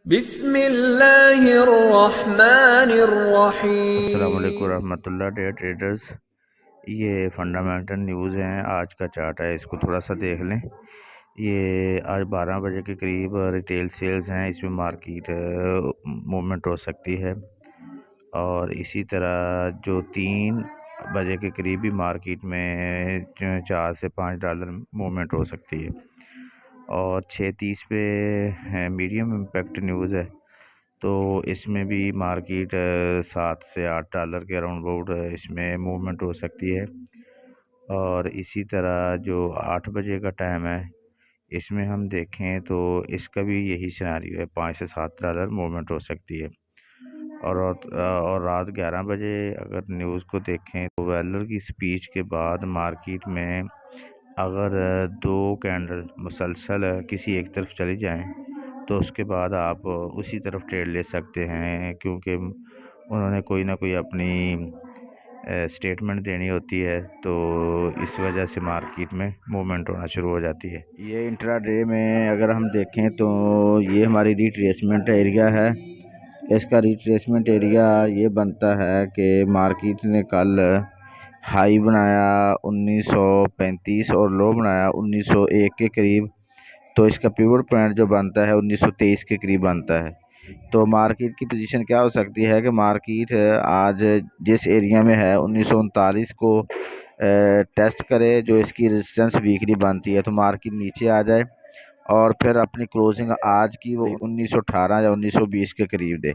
अस्सलाम बिस्मिल्लाहिर्रहमानिर्रहीम। वालेकुम रहमतुल्लाह डेयर ट्रेडर्स। ये फंडामेंटल न्यूज़ हैं। आज का चार्ट है, इसको थोड़ा सा देख लें। ये आज 12 बजे के करीब रिटेल सेल्स हैं। इसमें मार्केट मूवमेंट हो सकती है और इसी तरह जो 3 बजे के करीब भी मार्केट में 4 से $5 मूवमेंट हो सकती है और 6:30 पे है मीडियम इम्पैक्ट न्यूज़ है। तो इसमें भी मार्केट $7 से $8 के अराउंड अबाउट इसमें मूवमेंट हो सकती है और इसी तरह जो 8 बजे का टाइम है, इसमें हम देखें तो इसका भी यही सिनेरियो है, $5 से $7 मूवमेंट हो सकती है। और रात 11 बजे अगर न्यूज़ को देखें तो वेलर की स्पीच के बाद मार्केट में अगर 2 कैंडल मुसलसल किसी एक तरफ चली जाएं तो उसके बाद आप उसी तरफ ट्रेड ले सकते हैं, क्योंकि उन्होंने कोई ना कोई अपनी स्टेटमेंट देनी होती है। तो इस वजह से मार्केट में मूवमेंट होना शुरू हो जाती है। ये इंट्राडे में अगर हम देखें तो ये हमारी रिट्रेसमेंट एरिया है। इसका रिट्रेसमेंट एरिया ये बनता है कि मार्केट ने कल हाई बनाया 1935 और लो बनाया 1901 के करीब। तो इसका पिवट पॉइंट जो बनता है 1923 के करीब बनता है। तो मार्केट की पोजीशन क्या हो सकती है कि मार्केट आज जिस एरिया में है 1939 को टेस्ट करे, जो इसकी रेजिस्टेंस वीकली बनती है, तो मार्केट नीचे आ जाए और फिर अपनी क्लोजिंग आज की वो 1918 या 1920 के करीब दे।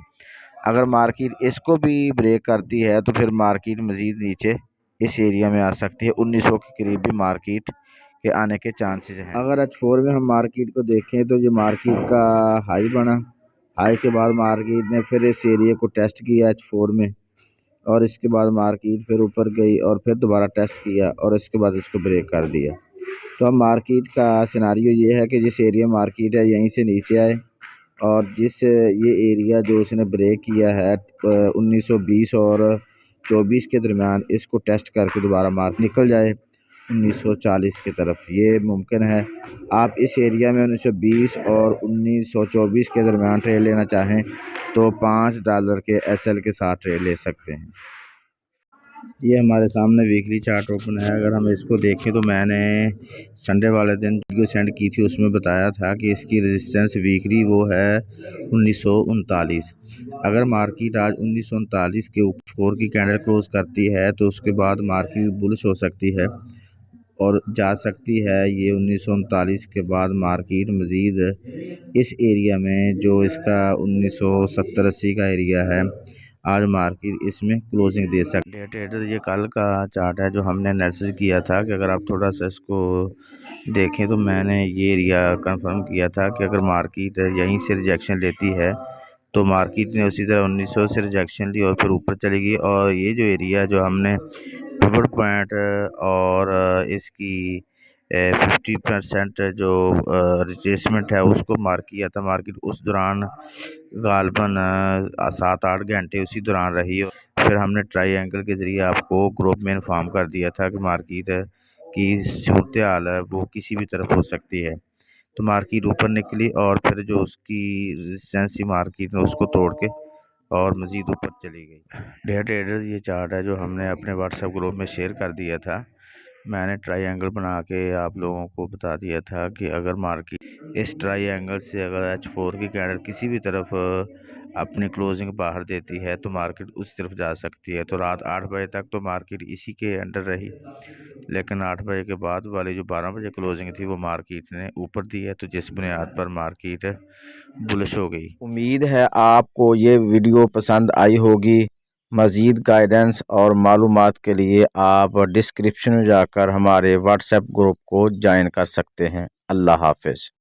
अगर मार्केट इसको भी ब्रेक करती है तो फिर मार्केट मज़ीद नीचे इस एरिया में आ सकती है। 1900 के करीब भी मार्केट के आने के चांसेस हैं। अगर H4 में हम मार्केट को देखें तो ये मार्केट का हाई बना। हाई के बाद मार्केट ने फिर इस एरिया को टेस्ट किया H4 में और इसके बाद मार्केट फिर ऊपर गई और फिर दोबारा टेस्ट किया और इसके बाद इसको ब्रेक कर दिया। तो अब मार्केट का सिनारियो ये है कि जिस एरिया मार्केट है यहीं से नीचे आए और जिस ये एरिया जो उसने ब्रेक किया है 1920 और 24 के दरमियान, इसको टेस्ट करके दोबारा मार्क निकल जाए 1940 की तरफ। ये मुमकिन है। आप इस एरिया में 1920 और 1924 के दरमियान ट्रेड लेना चाहें तो $5 के SL के साथ ट्रेड ले सकते हैं। ये हमारे सामने वीकली चार्ट ओपन है। अगर हम इसको देखें तो मैंने संडे वाले दिन वीडियो सेंड की थी, उसमें बताया था कि इसकी रेजिस्टेंस वीकली वो है 1939। अगर मार्केट आज 1939 के ऊपर 4 की कैंडल क्लोज करती है तो उसके बाद मार्केट बुलिश हो सकती है और जा सकती है। ये 1939 के बाद मार्केट मज़ीद इस एरिया में जो इसका 1970-80 का एरिया है, आज मार्केट इसमें क्लोजिंग दे सकती है। ट्रेडर, ये कल का चार्ट है जो हमने एनालिसिस किया था कि अगर आप थोड़ा सा इसको देखें तो मैंने ये एरिया कंफर्म किया था कि अगर मार्केट यहीं से रिजेक्शन लेती है तो मार्केट ने उसी तरह 1900 से रिजेक्शन ली और फिर ऊपर चली गई। और ये जो एरिया जो हमने पिवट पॉइंट और इसकी 50% जो रिट्रेसमेंट है उसको मार्क किया था, मार्केट उस दौरान गालबन 7-8 घंटे उसी दौरान रही। फिर हमने ट्राई एंगल के ज़रिए आपको ग्रुप में इन्फॉर्म कर दिया था कि मार्केट की सूरत हाल है वो किसी भी तरफ हो सकती है। तो मार्केट ऊपर निकली और फिर जो उसकी रेजिस्टेंस थी मार्केट ने उसको तोड़ के और मज़ीद ऊपर चली गई। डेयर ट्रेडर, ये चार्ट है जो हमने अपने व्हाट्सएप ग्रुप में शेयर कर दिया था। मैंने ट्राई एंगल बना के आप लोगों को बता दिया था कि अगर मार्केट इस ट्राई एंगल से अगर H4 की कैंडल किसी भी तरफ अपनी क्लोजिंग बाहर देती है तो मार्केट उस तरफ जा सकती है। तो रात 8 बजे तक तो मार्केट इसी के अंडर रही, लेकिन 8 बजे के बाद वाली जो 12 बजे क्लोजिंग थी वो मार्केट ने ऊपर दी है, तो जिस बुनियाद पर मार्केट बुलिश हो गई। उम्मीद है आपको ये वीडियो पसंद आई होगी। मज़ीद गाइडेंस और मालूमात के लिए आप डिस्क्रिप्शन में जाकर हमारे व्हाट्सएप ग्रुप को ज्वाइन कर सकते हैं। अल्लाह हाफ़िज़।